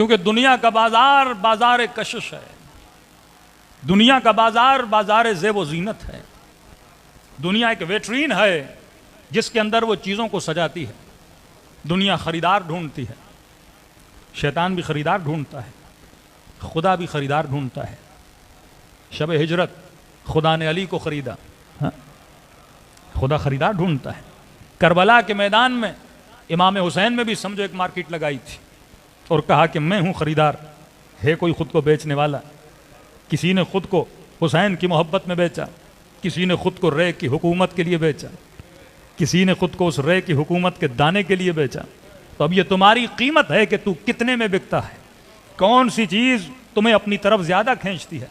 کیونکہ دنیا کا بازار بازار کشش ہے، دنیا کا بازار بازار زیب و زینت ہے، دنیا ایک ویٹرین ہے جس کے اندر وہ چیزوں کو سجاتی ہے۔ دنیا خریدار ڈھونڈتی ہے، شیطان بھی خریدار ڈھونڈتا ہے، خدا بھی خریدار ڈھونڈتا ہے۔ شب ہجرت خدا نے علی کو خریدا، خدا خریدار ڈھونڈتا ہے۔ کربلا کے میدان میں امام حسین میں بھی سمجھو ایک مارکیٹ لگائی تھی اور کہا کہ میں ہوں خریدار، ہے کوئی خود کو بیچنے والا؟ کسی نے خود کو حسین کی محبت میں بیچا، کسی نے خود کو رے کی حکومت کے لیے بیچا، کسی نے خود کو اس رے کی حکومت کے دانے کے لیے بیچا۔ تو اب یہ تمہاری قیمت ہے کہ تو کتنے میں بکتا ہے، کون سی چیز تمہیں اپنی طرف زیادہ کھینچتی ہے۔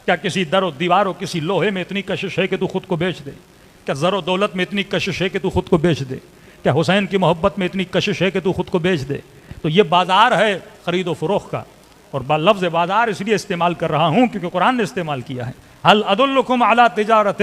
کیا کسی در و دیوار و کسی لوہے میں اتنی کشش ہے کہ تو خود کو بیچ دے؟ کیا زر و دولت میں اتنی کشش ہے کہ تو خود کو بیچ دے؟ کیا حسین کی محبت میں اتنی کشش ہے کہ تو خود کو بیچ دے؟ تو یہ بازار ہے خرید و فروخت کا، اور لفظ بازار اس لیے استعمال کر رہا ہوں کیونکہ قرآن نے استعمال کیا ہے۔ هل ادلکم علی تجارۃ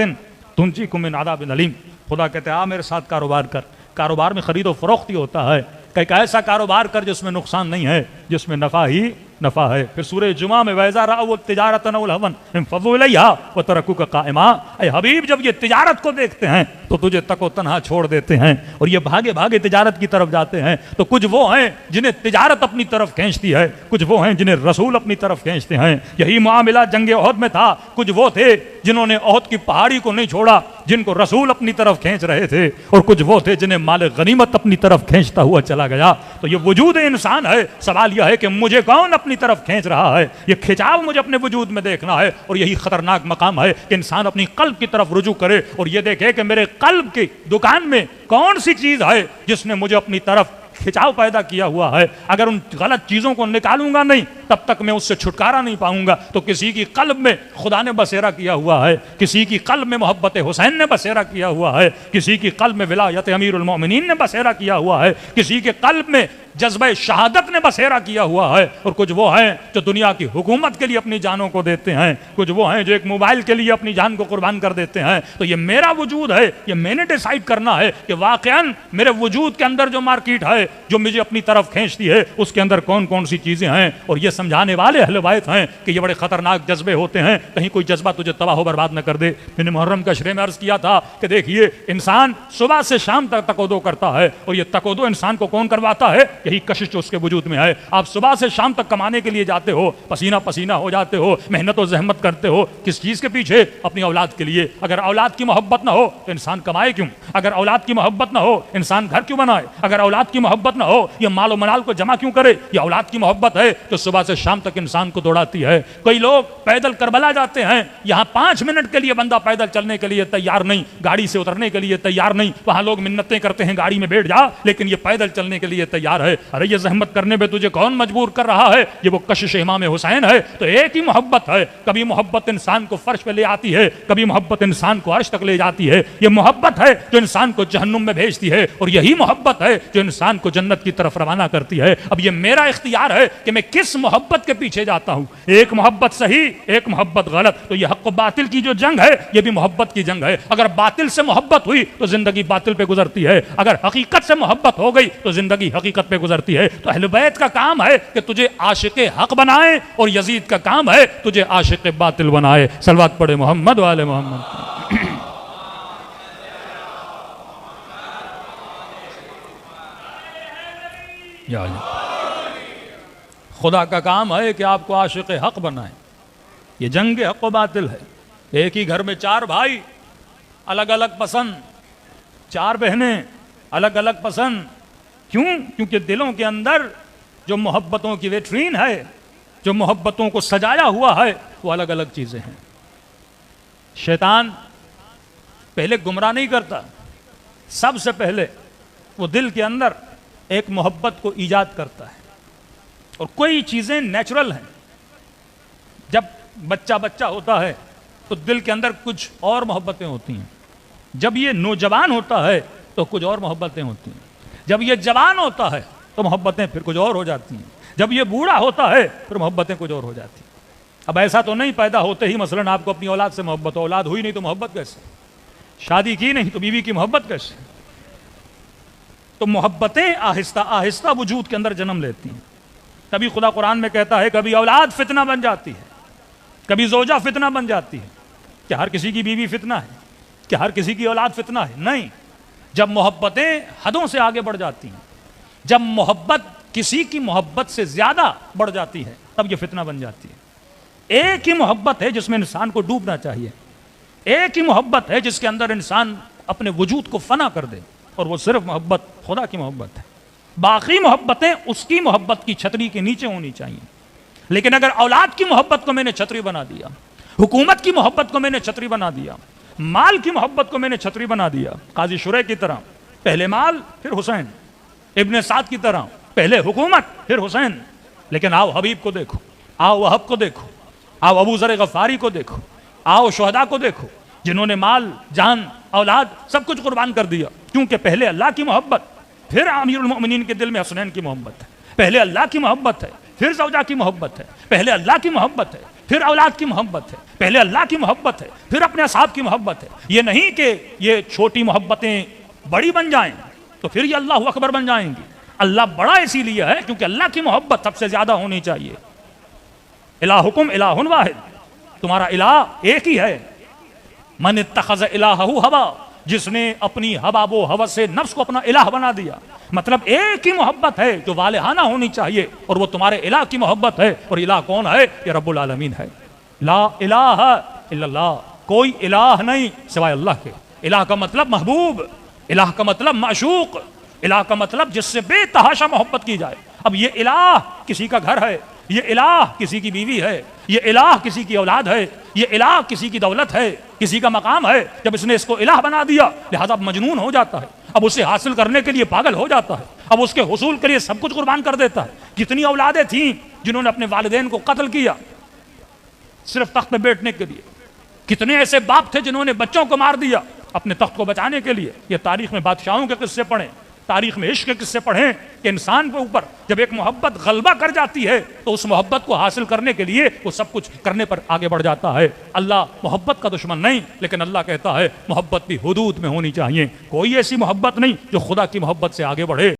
تنجیکم من عذاب الیم۔ خدا کہتے ہیں میرے ساتھ کاروبار کر۔ کاروبار میں خرید و فروخت ہی ہوتا ہے کہ ایک ایسا کاروبار کر جس میں نقصان نہیں ہے، جس میں نفع ہی نفع ہے۔ پھر سورہ جمعہ میں وَإِذَا رَأَوُا التِّجَارَةَ أَوْ لَهْوًا انفَضُّوا إِلَيْهَا وَتَرَكُوكَ قَائِمًا۔ اے حبیب جب یہ تجارت کو دیکھتے ہیں تو تجھے تک و تنہا چھوڑ دیتے ہیں، اور یہ بھاگے بھاگے تجارت کی طرف جاتے ہیں۔ تو کچھ وہ ہیں جنہیں تجارت اپنی طرف کھینچتی ہے، کچھ وہ ہیں جنہیں رسول اپنی طرف کھینچتے ہیں۔ یہی معاملہ جنگ احد میں تھا۔ کچھ وہ تھے جنہوں نے احد کی پہاڑی کو نہیں چھوڑا، جن کو رسول اپنی طرف کھینچ رہے تھے، اور کچھ وہ تھے جنہیں مال غنیمت اپنی طرف کھینچتا ہوا چلا گیا۔ تو یہ وجود انسان ہے۔ سوال یہ ہے کہ مجھے کون اپنی طرف کھینچ رہا ہے؟ یہ کھچاؤ مجھے اپنے وجود میں دیکھنا ہے، اور یہی خطرناک مقام ہے کہ انسان اپنی قلب کی طرف رجوع کرے اور یہ دیکھے کہ میرے قلب کی دکان میں کون سی چیز ہے جس نے مجھے اپنی طرف کھچاؤ پیدا کیا ہوا ہے۔ اگر ان غلط چیزوں کو نکالوں گا نہیں تب تک میں اس سے چھٹکارا نہیں پاؤں گا۔ تو کسی کی قلب میں خدا نے بسیرا کیا ہوا ہے، کسی کی قلب میں محبت حسین نے بسیرا کیا ہوا ہے، کسی کی قلب میں ولایت امیر المومنین نے بسیرا کیا ہوا ہے، کسی کے قلب میں جذبہ شہادت نے بسیرا کیا ہوا ہے۔ اور کچھ وہ ہیں جو دنیا کی حکومت کے لیے اپنی جانوں کو دیتے ہیں، کچھ وہ ہیں جو ایک موبائل کے لیے اپنی جان کو قربان کر دیتے ہیں۔ تو یہ میرا وجود ہے، یہ میں نے ڈیسائیڈ کرنا ہے کہ واقعاً میرے وجود کے اندر جو مارکیٹ ہے جو مجھے اپنی طرف کھینچتی ہے اس کے اندر کون کون سی چیزیں ہیں۔ اور یہ سمجھانے والے اہل بیت ہیں کہ یہ بڑے خطرناک جذبے ہوتے ہیں، کہیں کوئی جذبہ تجھے تباہ و برباد نہ کر دے۔ میں نے محرم کا شرح میں عرض کیا تھا کہ دیکھیے انسان صبح سے شام تک تقودو کرتا ہے، اور یہ تقودو انسان کو کون کرواتا ہے؟ یہی کشش جو اس کے وجود میں ہے۔ آپ صبح سے شام تک کمانے کے لیے جاتے ہو، پسینہ پسینہ ہو جاتے ہو، محنت و زحمت کرتے ہو، کس چیز کے پیچھے؟ اپنی اولاد کے لیے۔ اگر اولاد کی محبت نہ ہو تو انسان کمائے کیوں؟ اگر اولاد کی محبت نہ ہو انسان گھر کیوں بنائے؟ اگر اولاد کی محبت نہ ہو یہ مال و منال کو جمع کیوں کرے؟ یہ اولاد کی محبت ہے جو صبح سے شام تک انسان کو دوڑاتی ہے۔ کئی لوگ پیدل کربلا جاتے ہیں، یہاں 5 منٹ کے لیے بندہ پیدل چلنے کے لیے تیار نہیں، گاڑی سے اترنے کے لیے تیار نہیں۔ وہاں لوگ منتیں کرتے ہیں گاڑی میں بیٹھ جا، لیکن یہ پیدل چلنے کے لیے تیار ہے۔ ارے یہ زحمت کرنے پہ تجھے کون مجبور کر رہا ہے؟ یہ وہ کشش امام حسین ہے۔ تو ایک ہی محبت ہے، کبھی محبت انسان کو فرش پہ لے آتی ہے، کبھی محبت انسان کو عرش تک لے جاتی ہے۔ یہ محبت ہے جو انسان کو جہنم میں بھیجتی ہے، اور یہی محبت ہے جو انسان کو جنت کی طرف روانہ کرتی ہے۔ اب یہ میرا اختیار ہے کہ میں کس محبت کے پیچھے جاتا ہوں۔ ایک محبت صحیح، ایک محبت غلط۔ تو یہ حق و باطل کی جو جنگ ہے یہ بھی محبت کی جنگ ہے۔ اگر باطل سے محبت ہوئی تو زندگی باطل پہ گزرتی ہے، اگر حقیقت سے محبت ہو گئی تو زندگی حقیقت پہ گزرتی ہے۔ تو اہل بیت کا کام ہے کہ تجھے عاشق حق بنائے، اور یزید کا کام ہے تجھے عاشق باطل بنائے۔ صلوات پڑھے محمد و آل محمد۔ یا اللہ، خدا کا کام ہے کہ آپ کو عاشق حق بنائے۔ یہ جنگ حق و باطل ہے۔ ایک ہی گھر میں 4 بھائی الگ الگ پسند، 4 بہنیں الگ الگ پسند۔ کیوں؟ کیونکہ دلوں کے اندر جو محبتوں کی ویٹرین ہے، جو محبتوں کو سجایا ہوا ہے، وہ الگ الگ چیزیں ہیں۔ شیطان پہلے گمراہ نہیں کرتا، سب سے پہلے وہ دل کے اندر ایک محبت کو ایجاد کرتا ہے۔ اور کوئی چیزیں نیچرل ہیں۔ جب بچہ ہوتا ہے تو دل کے اندر کچھ اور محبتیں ہوتی ہیں، جب یہ نوجوان ہوتا ہے تو کچھ اور محبتیں ہوتی ہیں، جب یہ جوان ہوتا ہے تو محبتیں پھر کچھ اور ہو جاتی ہیں، جب یہ بوڑھا ہوتا ہے پھر محبتیں کچھ اور ہو جاتی ہیں۔ اب ایسا تو نہیں پیدا ہوتے ہی مثلاً آپ کو اپنی اولاد سے محبت ہو، اولاد ہوئی نہیں تو محبت کیسے؟ شادی کی نہیں تو بیوی کی محبت کیسے؟ تو محبتیں آہستہ آہستہ وجود کے اندر جنم لیتی ہیں۔ کبھی خدا قرآن میں کہتا ہے کبھی اولاد فتنہ بن جاتی ہے، کبھی زوجہ فتنہ بن جاتی ہے. کیا ہر کسی کی بیوی فتنہ ہے؟ کیا ہر کسی کی اولاد فتنہ ہے؟ نہیں. جب محبتیں حدوں سے آگے بڑھ جاتی ہیں، جب محبت کسی کی محبت سے زیادہ بڑھ جاتی ہے، تب یہ فتنہ بن جاتی ہے. ایک ہی محبت ہے جس میں انسان کو ڈوبنا چاہیے، ایک ہی محبت ہے جس کے اندر انسان اپنے وجود کو فنا کر دے، اور وہ صرف محبت خدا کی محبت ہے. باقی محبتیں اس کی محبت کی چھتری کے نیچے ہونی چاہیے. لیکن اگر اولاد کی محبت کو میں نے چھتری بنا دیا، حکومت کی محبت کو میں نے چھتری بنا دیا، مال کی محبت کو میں نے چھتری بنا دیا، قاضی شرح کی طرح پہلے مال پھر حسین، ابن سعد کی طرح پہلے حکومت پھر حسین. لیکن آؤ حبیب کو دیکھو، آؤ وہب کو دیکھو، آؤ ابو ذر غفاری کو دیکھو، آؤ شہداء کو دیکھو، جنہوں نے مال، جان، اولاد سب کچھ قربان کر دیا. کیونکہ پہلے اللہ کی محبت، پھر امیر المؤمنین کے دل میں حسنین کی محبت ہے. پہلے اللہ کی محبت ہے، پھر زوجہ کی محبت ہے. پہلے اللہ کی محبت ہے، پھر اولاد کی محبت ہے. پہلے اللہ کی محبت ہے، پھر اپنے اصحاب کی محبت ہے. یہ نہیں کہ یہ چھوٹی محبتیں بڑی بن جائیں تو پھر یہ اللہ اکبر بن جائیں گی. اللہ بڑا اسی لیے ہے کیونکہ اللہ کی محبت سب سے زیادہ ہونی چاہیے. الہکم الہ واحد، تمہارا الہ ایک ہی ہے. من اتخذ الہہ ہوا، جس نے اپنی ہوا و ہوس سے نفس کو اپنا الہ بنا دیا. مطلب ایک ہی محبت ہے جو والہانہ ہونی چاہیے، اور وہ تمہارے الہ کی محبت ہے. اور الہ کون ہے؟ یہ رب العالمین ہے. لا الہ الا اللہ، کوئی الہ نہیں سوائے اللہ کے. الہ کا مطلب محبوب، الہ کا مطلب معشوق، الہ کا مطلب جس سے بے تحاشا محبت کی جائے. اب یہ الہ کسی کا گھر ہے، یہ الہ کسی کی بیوی ہے، یہ الہ کسی کی اولاد ہے، یہ الہ کسی کی دولت ہے، کسی کا مقام ہے. جب اس نے اس کو الہ بنا دیا لہذا اب مجنون ہو جاتا ہے، اب اسے حاصل کرنے کے لیے پاگل ہو جاتا ہے، اب اس کے حصول کے لیے سب کچھ قربان کر دیتا ہے. کتنی اولادیں تھیں جنہوں نے اپنے والدین کو قتل کیا صرف تخت پہ بیٹھنے کے لیے. کتنے ایسے باپ تھے جنہوں نے بچوں کو مار دیا اپنے تخت کو بچانے کے لیے. یہ تاریخ میں بادشاہوں کے قصے پڑھیں، تاریخ میں عشق کے قصے پڑھیں کہ انسان کے اوپر جب ایک محبت غلبہ کر جاتی ہے تو اس محبت کو حاصل کرنے کے لیے وہ سب کچھ کرنے پر آگے بڑھ جاتا ہے. اللہ محبت کا دشمن نہیں، لیکن اللہ کہتا ہے محبت بھی حدود میں ہونی چاہیے. کوئی ایسی محبت نہیں جو خدا کی محبت سے آگے بڑھے.